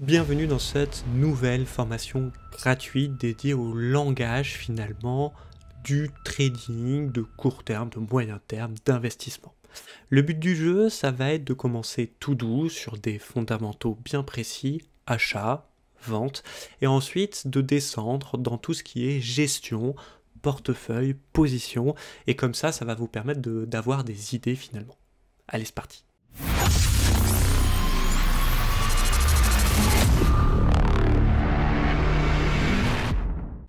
Bienvenue dans cette nouvelle formation gratuite dédiée au langage finalement du trading de court terme, de moyen terme, d'investissement. Le but du jeu, ça va être de commencer tout doux sur des fondamentaux bien précis, achat, vente, et ensuite de descendre dans tout ce qui est gestion, portefeuille, position, et comme ça va vous permettre d'avoir des idées finalement. Allez, c'est parti.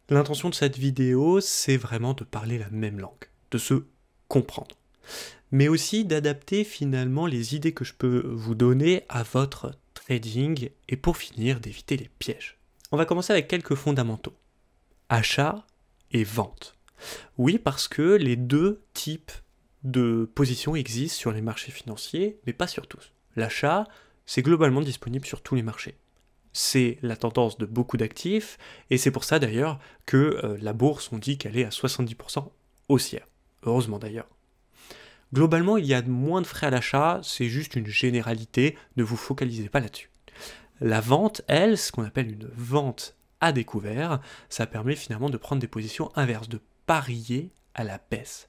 L'intention de cette vidéo, c'est vraiment de parler la même langue, de se comprendre, mais aussi d'adapter finalement les idées que je peux vous donner à votre trading et pour finir d'éviter les pièges. On va commencer avec quelques fondamentaux. Achat et vente. Oui, parce que les deux types de positions existent sur les marchés financiers, mais pas sur tous. L'achat, c'est globalement disponible sur tous les marchés. C'est la tendance de beaucoup d'actifs, et c'est pour ça d'ailleurs que la bourse, on dit qu'elle est à 70% haussière. Heureusement d'ailleurs. Globalement, il y a moins de frais à l'achat, c'est juste une généralité, ne vous focalisez pas là-dessus. La vente, elle, ce qu'on appelle une vente à découvert, ça permet finalement de prendre des positions inverses, de parier à la baisse.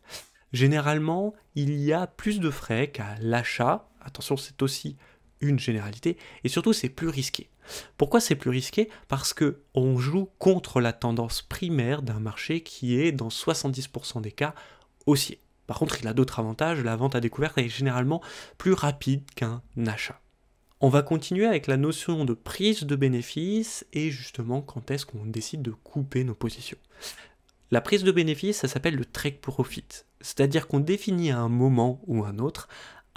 Généralement, il y a plus de frais qu'à l'achat, attention, c'est aussi une généralité, et surtout c'est plus risqué. Pourquoi c'est plus risqué? Parce que on joue contre la tendance primaire d'un marché qui est dans 70% des cas haussier. Par contre, il a d'autres avantages, la vente à découvert est généralement plus rapide qu'un achat. On va continuer avec la notion de prise de bénéfice et justement quand est-ce qu'on décide de couper nos positions. La prise de bénéfice, ça s'appelle le take profit, c'est-à-dire qu'on définit à un moment ou un autre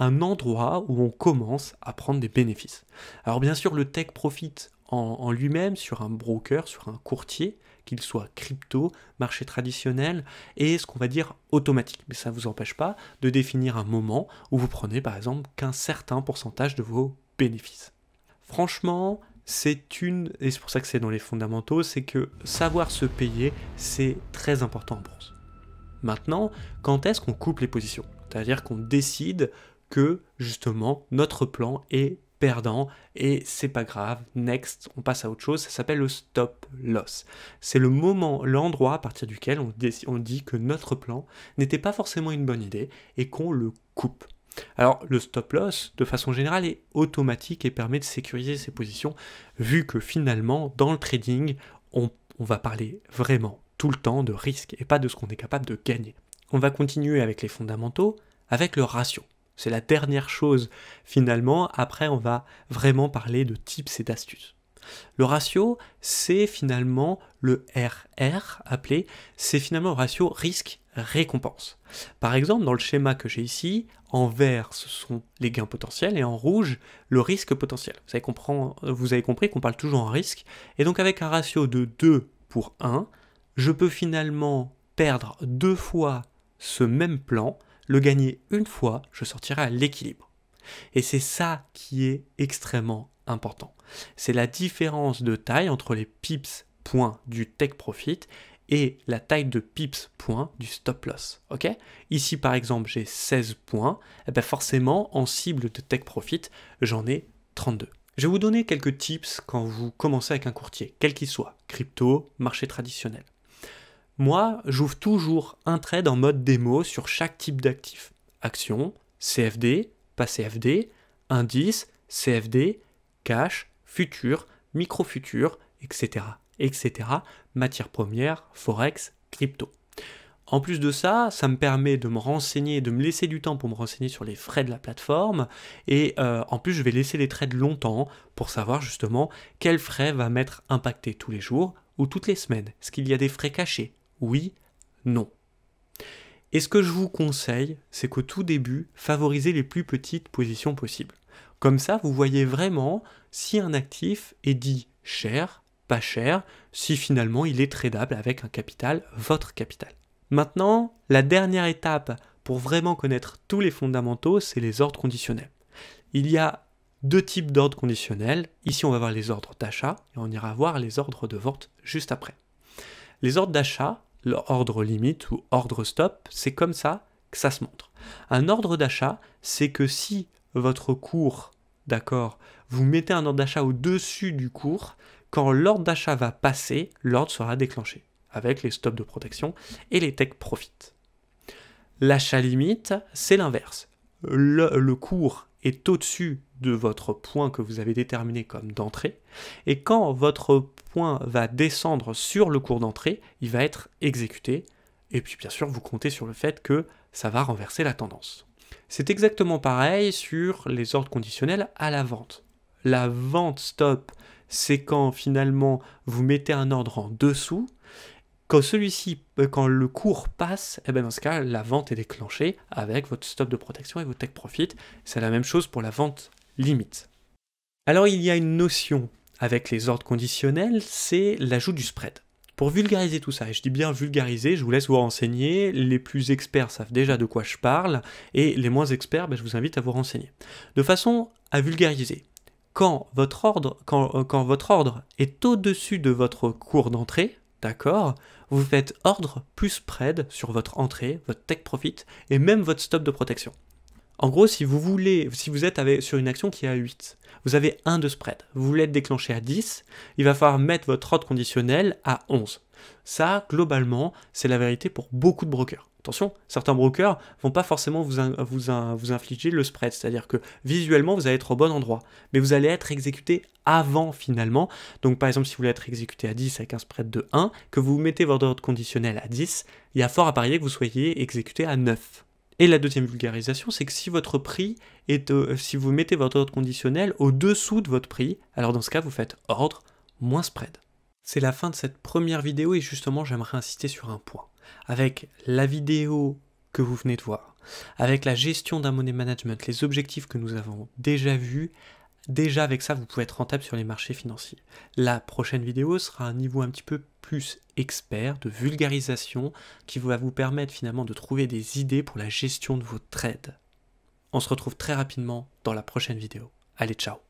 un endroit où on commence à prendre des bénéfices. Alors bien sûr, le take profit en lui-même, sur un broker, sur un courtier, qu'il soit crypto, marché traditionnel, et ce qu'on va dire automatique. Mais ça ne vous empêche pas de définir un moment où vous prenez par exemple qu'un certain pourcentage de vos bénéfices. Franchement, et c'est pour ça que c'est dans les fondamentaux, c'est que savoir se payer, c'est très important en bourse. Maintenant, quand est-ce qu'on coupe les positions? C'est-à-dire qu'on décide que justement notre plan est perdant et c'est pas grave, next, on passe à autre chose, ça s'appelle le stop loss. C'est le moment, l'endroit à partir duquel on dit que notre plan n'était pas forcément une bonne idée et qu'on le coupe. Alors le stop loss, de façon générale, est automatique et permet de sécuriser ses positions, vu que finalement, dans le trading, on va parler vraiment tout le temps de risque et pas de ce qu'on est capable de gagner. On va continuer avec les fondamentaux, avec le ratio. C'est la dernière chose finalement, après on va vraiment parler de tips et d'astuces. Le ratio, c'est finalement le RR appelé, c'est finalement le ratio risque-récompense. Par exemple, dans le schéma que j'ai ici, en vert ce sont les gains potentiels et en rouge le risque potentiel. Vous avez compris qu'on parle toujours en risque, et donc avec un ratio de 2 pour 1, je peux finalement perdre 2 fois ce même plan, le gagner une fois, je sortirai à l'équilibre. Et c'est ça qui est extrêmement important. C'est la différence de taille entre les pips points du take profit et la taille de pips points du stop loss. Okay, ici par exemple j'ai 16 points, et bien forcément en cible de take profit j'en ai 32. Je vais vous donner quelques tips quand vous commencez avec un courtier, quel qu'il soit, crypto, marché traditionnel. Moi, j'ouvre toujours un trade en mode démo sur chaque type d'actif. Action, CFD, pas CFD, indice, CFD, cash, futur, micro-futur, etc., etc., matières premières, forex, crypto. En plus de ça, ça me permet de me renseigner, de me laisser du temps pour me renseigner sur les frais de la plateforme, et en plus je vais laisser les trades longtemps pour savoir justement quel frais va m'être impacté tous les jours ou toutes les semaines. Est-ce qu'il y a des frais cachés? Oui, non. Et ce que je vous conseille, c'est qu'au tout début, favorisez les plus petites positions possibles. Comme ça, vous voyez vraiment si un actif est dit cher, pas cher, si finalement il est tradable avec un capital, votre capital. Maintenant, la dernière étape pour vraiment connaître tous les fondamentaux, c'est les ordres conditionnels. Il y a deux types d'ordres conditionnels. Ici, on va voir les ordres d'achat et on ira voir les ordres de vente juste après. Les ordres d'achat, l'ordre limite ou ordre stop, c'est comme ça que ça se montre. Un ordre d'achat, c'est que si votre cours d'accord, vous mettez un ordre d'achat au-dessus du cours, quand l'ordre d'achat va passer, l'ordre sera déclenché, avec les stops de protection et les take profit. L'achat limite, c'est l'inverse. Le cours est au-dessus de votre point que vous avez déterminé comme d'entrée, et quand votre point va descendre sur le cours d'entrée, il va être exécuté, et puis bien sûr vous comptez sur le fait que ça va renverser la tendance. C'est exactement pareil sur les ordres conditionnels à la vente. La vente stop, c'est quand finalement vous mettez un ordre en dessous. Quand quand le cours passe, et bien dans ce cas, la vente est déclenchée avec votre stop de protection et votre take profit. C'est la même chose pour la vente limite. Alors il y a une notion avec les ordres conditionnels, c'est l'ajout du spread. Pour vulgariser tout ça, et je dis bien vulgariser, je vous laisse vous renseigner, les plus experts savent déjà de quoi je parle, et les moins experts, je vous invite à vous renseigner. De façon à vulgariser, quand votre ordre est au-dessus de votre cours d'entrée, d'accord, vous faites ordre plus spread sur votre entrée, votre take profit, et même votre stop de protection. En gros, si vous êtes sur une action qui est à 8, vous avez 1 de spread, vous voulez être déclenché à 10, il va falloir mettre votre ordre conditionnel à 11. Ça, globalement, c'est la vérité pour beaucoup de brokers. Attention, certains brokers vont pas forcément vous infliger le spread, c'est-à-dire que visuellement, vous allez être au bon endroit, mais vous allez être exécuté avant finalement. Donc par exemple, si vous voulez être exécuté à 10 avec un spread de 1, que vous mettez votre ordre conditionnel à 10, il y a fort à parier que vous soyez exécuté à 9. Et la deuxième vulgarisation, c'est que si votre prix si vous mettez votre ordre conditionnel au-dessous de votre prix, alors dans ce cas, vous faites ordre moins spread. C'est la fin de cette première vidéo et justement, j'aimerais insister sur un point. Avec la vidéo que vous venez de voir, avec la gestion d'un money management, les objectifs que nous avons déjà vus, déjà avec ça, vous pouvez être rentable sur les marchés financiers. La prochaine vidéo sera un niveau un petit peu plus expert de vulgarisation qui va vous permettre finalement de trouver des idées pour la gestion de vos trades. On se retrouve très rapidement dans la prochaine vidéo. Allez, ciao!